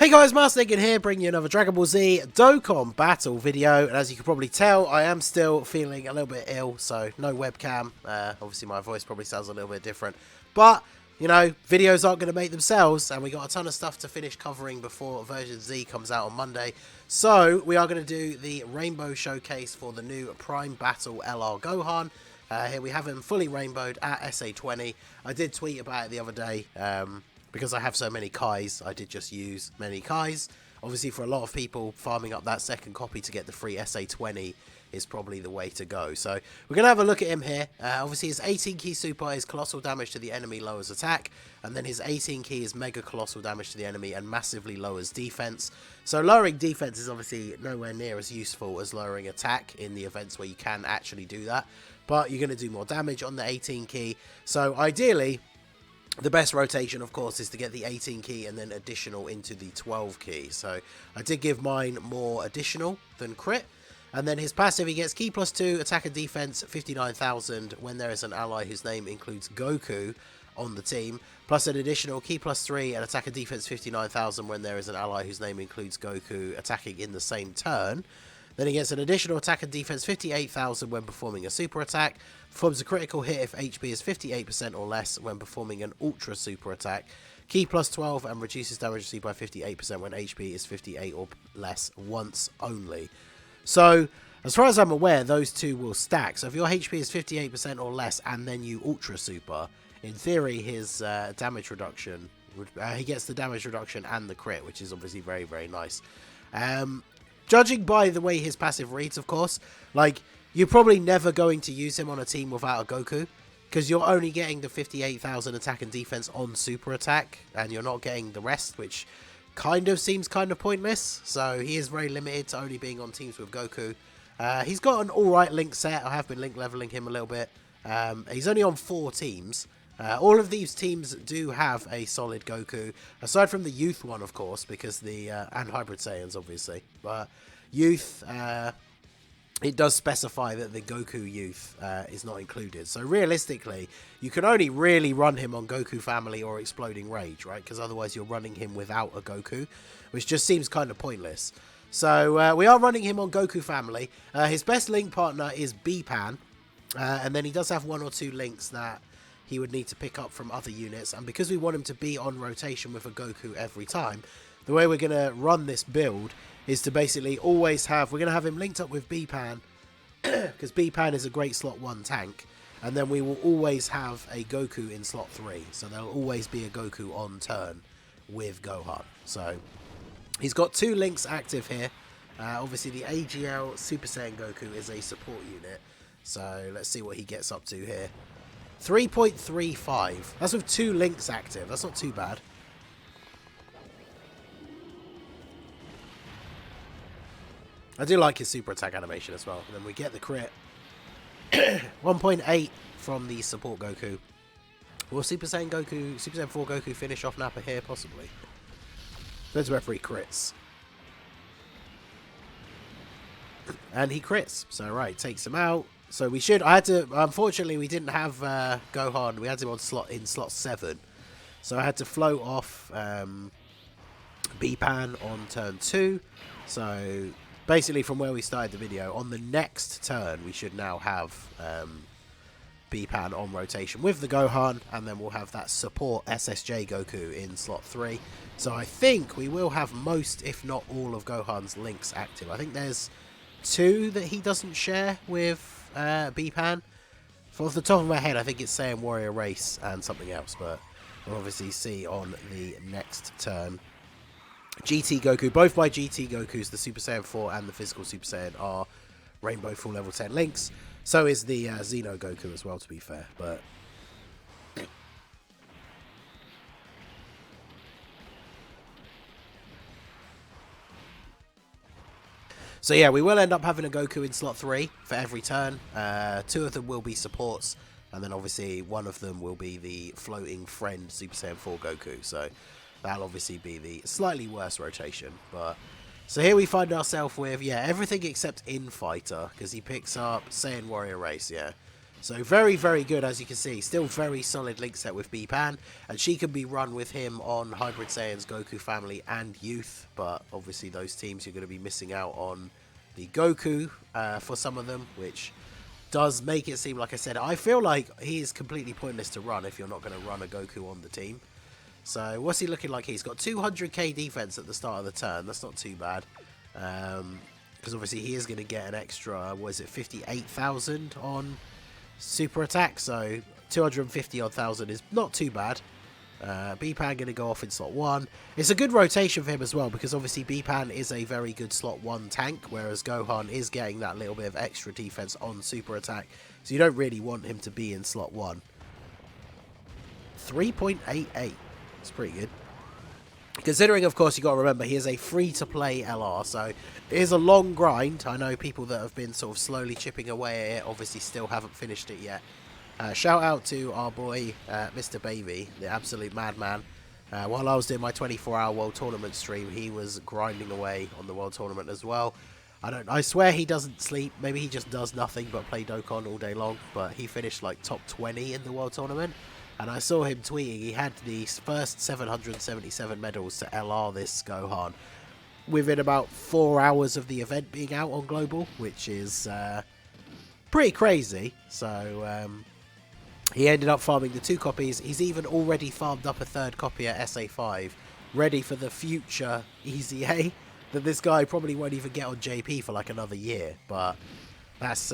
Hey guys, Marsnigan here, bringing you another Dragon Ball Z Dokkan battle video, and as you can probably tell, I am still feeling a little bit ill, so no webcam. Obviously my voice probably sounds a little bit different, but, you know, videos aren't going to make themselves, and we got a ton of stuff to finish covering before version Z comes out on Monday, so we are going to do the Rainbow Showcase for the new Prime Battle LR Gohan. Here we have him fully rainbowed at SA20. I did tweet about it the other day, because I have so many Kais, I did just use many Kais. Obviously, for a lot of people, farming up that second copy to get the free SA20 is probably the way to go. So, we're going to have a look at him here. Obviously, his 18 key super is colossal damage to the enemy, lowers attack. And then his 18 key is mega colossal damage to the enemy and massively lowers defense. So, lowering defense is obviously nowhere near as useful as lowering attack in the events where you can actually do that. But you're going to do more damage on the 18 key. So, ideally, the best rotation, of course, is to get the 18 key and then additional into the 12 key. So I did give mine more additional than crit. And then his passive, he gets key +2, attack and defense 59,000 when there is an ally whose name includes Goku on the team. Plus an additional key +3 and attack and defense 59,000 when there is an ally whose name includes Goku attacking in the same turn. Then he gets an additional attack and defense 58,000 when performing a super attack. Performs a critical hit if HP is 58% or less when performing an ultra super attack. Key +12 and reduces damage received by 58% when HP is 58 or less once only. So, as far as I'm aware, those two will stack. So if your HP is 58% or less and then you ultra super, in theory his damage reduction, he gets the damage reduction and the crit, which is obviously very, very nice. Judging by the way his passive reads, of course, like, you're probably never going to use him on a team without a Goku, because you're only getting the 58,000 attack and defense on super attack, and you're not getting the rest, which kind of seems kind of pointless. So he is very limited to only being on teams with Goku. He's got an alright link set. I have been link leveling him a little bit. He's only on 4 teams. All of these teams do have a solid Goku, aside from the Youth one, of course, because the and Hybrid Saiyans, obviously. But Youth, it does specify that the Goku Youth is not included. So realistically, you can only really run him on Goku Family or Exploding Rage, right? Because otherwise you're running him without a Goku, which just seems kind of pointless. So we are running him on Goku Family. His best link partner is B-Pan, and then he does have 1 or 2 links that he would need to pick up from other units, and because we want him to be on rotation with a Goku every time, the way we're going to run this build is to basically always have, we're going to have him linked up with B-Pan, because B-Pan is a great slot 1 tank, and then we will always have a Goku in slot 3, so there'll always be a Goku on turn with Gohan. So he's got 2 links active here. Obviously the AGL Super Saiyan Goku is a support unit, so let's see what he gets up to here. 3.35. That's with 2 links active. That's not too bad. I do like his super attack animation as well. And then we get the crit. 1.8 from the support Goku. Will Super Saiyan Goku, Super Saiyan 4 Goku finish off Nappa here? Possibly. Those were 3 crits. And he crits. So, right, takes him out. So we should, I had to, unfortunately we didn't have Gohan, we had him on slot 7. So I had to float off B-Pan on turn 2. So basically from where we started the video, on the next turn we should now have B-Pan on rotation with the Gohan, and then we'll have that support SSJ Goku in slot 3. So I think we will have most, if not all, of Gohan's links active. I think there's 2 that he doesn't share with B-Pan. Off the top of my head, I think it's Saiyan Warrior Race and something else, but we'll obviously see on the next turn. GT Goku, both my GT Gokus, the Super Saiyan 4 and the Physical Super Saiyan, are Rainbow Full Level 10 links. So is the Xeno Goku as well, to be fair, but so yeah, we will end up having a Goku in slot 3 for every turn. 2 of them will be supports, and then obviously 1 of them will be the floating friend Super Saiyan 4 Goku. So that'll obviously be the slightly worse rotation. But so here we find ourselves with, yeah, everything except Infighter, because he picks up Saiyan Warrior Race, yeah. So very, very good, as you can see. Still very solid link set with Beepan, and she can be run with him on Hybrid Saiyans, Goku Family, and Youth. But obviously those teams you're going to be missing out on the Goku for some of them, which does make it seem, like I said, I feel like he is completely pointless to run if you're not going to run a Goku on the team. So what's he looking like? He's got 200k defense at the start of the turn. That's not too bad. Because obviously he is going to get an extra, what is it, 58,000 on super attack, so 250 odd thousand is not too bad. Beepan going to go off in slot 1. It's a good rotation for him as well, because obviously Beepan is a very good slot 1 tank, whereas Gohan is getting that little bit of extra defense on super attack, so you don't really want him to be in slot 1. 3.88, it's pretty good. Considering, of course, you got to remember, he is a free-to-play LR, so it is a long grind. I know people that have been sort of slowly chipping away at it, obviously still haven't finished it yet. Shout out to our boy, Mr. Baby, the absolute madman. While I was doing my 24-hour World Tournament stream, he was grinding away on the World Tournament as well. I swear he doesn't sleep. Maybe he just does nothing but play Dokkan all day long, but he finished like top 20 in the World Tournament. And I saw him tweeting he had the first 777 medals to LR this Gohan within about 4 hours of the event being out on Global, which is pretty crazy. So he ended up farming the 2 copies. He's even already farmed up a 3rd copy at SA5, ready for the future EZA that this guy probably won't even get on JP for like another year. But that's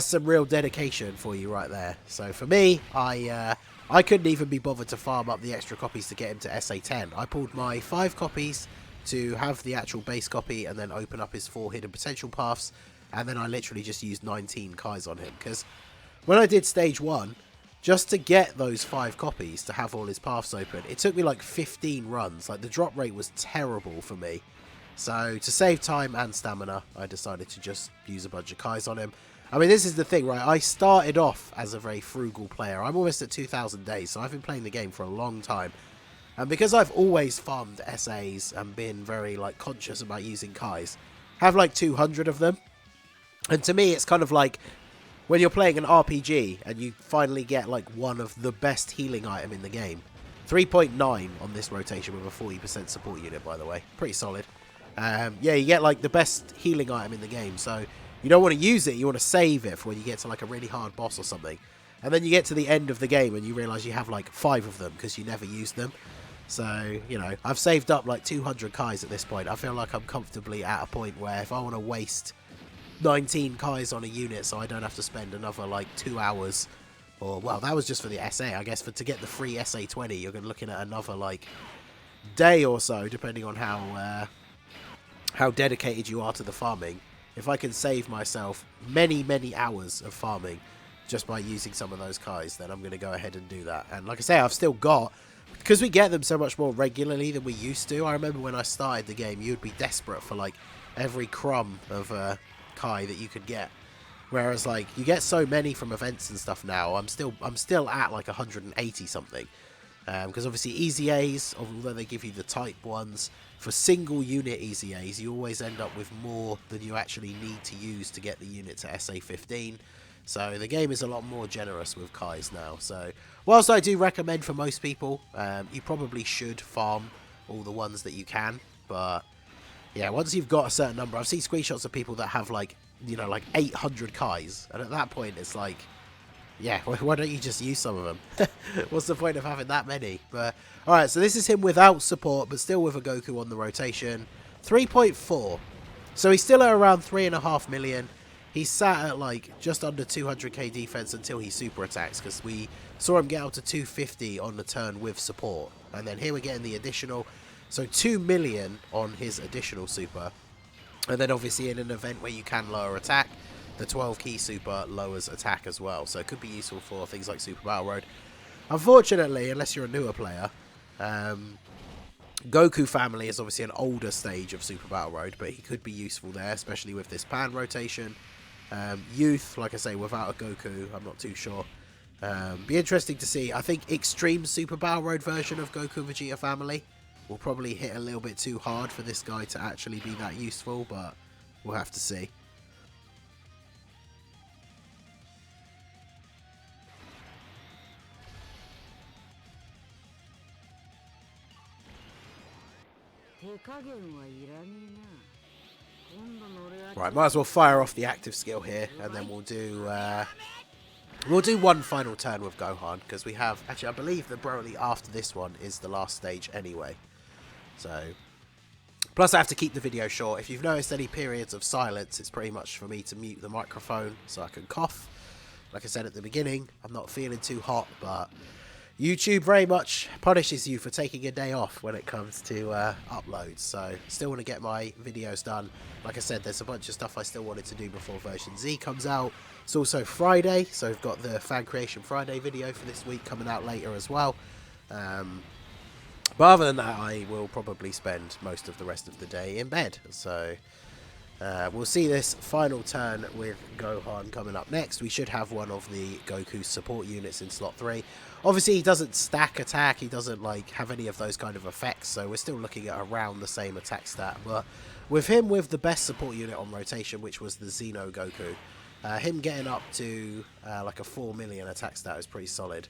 some real dedication for you right there. So for me, I couldn't even be bothered to farm up the extra copies to get him to SA10. I pulled my 5 copies to have the actual base copy and then open up his 4 hidden potential paths. And then I literally just used 19 Kais on him. Because when I did stage 1, just to get those 5 copies to have all his paths open, it took me like 15 runs. Like the drop rate was terrible for me. So to save time and stamina, I decided to just use a bunch of Kais on him. I mean, this is the thing, right? I started off as a very frugal player. I'm almost at 2,000 days, so I've been playing the game for a long time. And because I've always farmed SAs and been very, like, conscious about using Kais, have like 200 of them. And to me, it's kind of like when you're playing an RPG and you finally get, like, one of the best healing item in the game. 3.9 on this rotation with a 40% support unit, by the way. Pretty solid. Yeah, you get, like, the best healing item in the game, so you don't want to use it, you want to save it for when you get to like a really hard boss or something. And then you get to the end of the game and you realise you have like 5 of them because you never used them. So, you know, I've saved up like 200 Kais at this point. I feel like I'm comfortably at a point where if I want to waste 19 Kais on a unit so I don't have to spend another like 2 hours, or well, that was just for the SA, I guess. For to get the free SA20, you're going to be looking at another like day or so, depending on how dedicated you are to the farming. If I can save myself many, many hours of farming just by using some of those Kais, then I'm going to go ahead and do that. And like I say, I've still got, because we get them so much more regularly than we used to. I remember when I started the game, you would be desperate for like every crumb of Kai that you could get. Whereas like you get so many from events and stuff now, I'm still at like 180 something. Because obviously EZAs, although they give you the type ones, for single unit EZAs, you always end up with more than you actually need to use to get the unit to SA15. So the game is a lot more generous with Kais now. So whilst I do recommend for most people, you probably should farm all the ones that you can. But yeah, once you've got a certain number, I've seen screenshots of people that have like, you know, like 800 Kais. And at that point, it's like, yeah, why don't you just use some of them? What's the point of having that many? But alright, so this is him without support, but still with a Goku on the rotation. 3.4. So he's still at around 3.5 million. He's sat at like just under 200k defense until he super attacks, because we saw him get up to 250 on the turn with support. And then here we're getting the additional. So 2 million on his additional super. And then obviously in an event where you can lower attack, the 12 key super lowers attack as well, so it could be useful for things like Super Battle Road. Unfortunately, unless you're a newer player, Goku Family is obviously an older stage of Super Battle Road, but he could be useful there, especially with this pan rotation. Youth, like I say, without a Goku, I'm not too sure. Be interesting to see. I think Extreme Super Battle Road version of Goku Vegeta Family will probably hit a little bit too hard for this guy to actually be that useful, but we'll have to see. Right, might as well fire off the active skill here, and then we'll do one final turn with Gohan, because we have... Actually, I believe the Broly after this one is the last stage anyway. So... Plus, I have to keep the video short. If you've noticed any periods of silence, it's pretty much for me to mute the microphone so I can cough. Like I said at the beginning, I'm not feeling too hot, but YouTube very much punishes you for taking a day off when it comes to uploads. So, still want to get my videos done. Like I said, there's a bunch of stuff I still wanted to do before version Z comes out. It's also Friday, so we've got the Fan Creation Friday video for this week coming out later as well. But other than that, I will probably spend most of the rest of the day in bed. So, we'll see this final turn with Gohan coming up next. We should have one of the Goku support units in slot 3. Obviously, he doesn't stack attack. He doesn't like have any of those kind of effects. So, we're still looking at around the same attack stat. But with him with the best support unit on rotation, which was the Xeno Goku, him getting up to like a 4 million attack stat is pretty solid.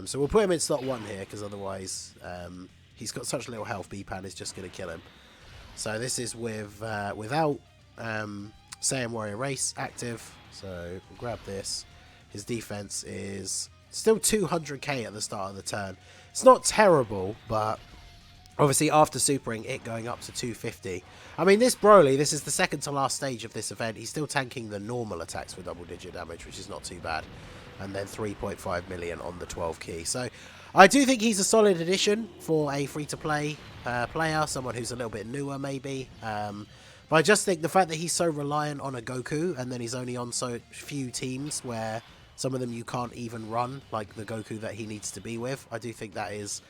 So we'll put him in slot 1 here, because otherwise he's got such little health, B-Pan is just going to kill him. So this is with without Saiyan Warrior Race active. So we'll grab this. His defense is still 200k at the start of the turn. It's not terrible, but obviously after supering it going up to 250. I mean, this Broly, this is the second to last stage of this event. He's still tanking the normal attacks for double-digit damage, which is not too bad. And then 3.5 million on the 12 key. So I do think he's a solid addition for a free-to-play player, someone who's a little bit newer maybe. But I just think the fact that he's so reliant on a Goku, and then he's only on so few teams where some of them you can't even run, like the Goku that he needs to be with, I do think that is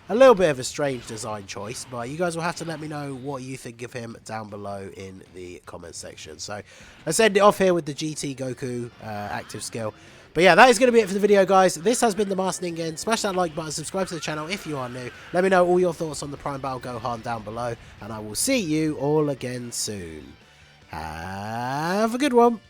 a little bit of a strange design choice, but you guys will have to let me know what you think of him down below in the comment section. So let's end it off here with the GT Goku active skill. But yeah, that is going to be it for the video, guys. This has been the Master Ningen. Smash that like button, subscribe to the channel if you are new. Let me know all your thoughts on the Prime Battle Gohan down below, and I will see you all again soon. Have a good one.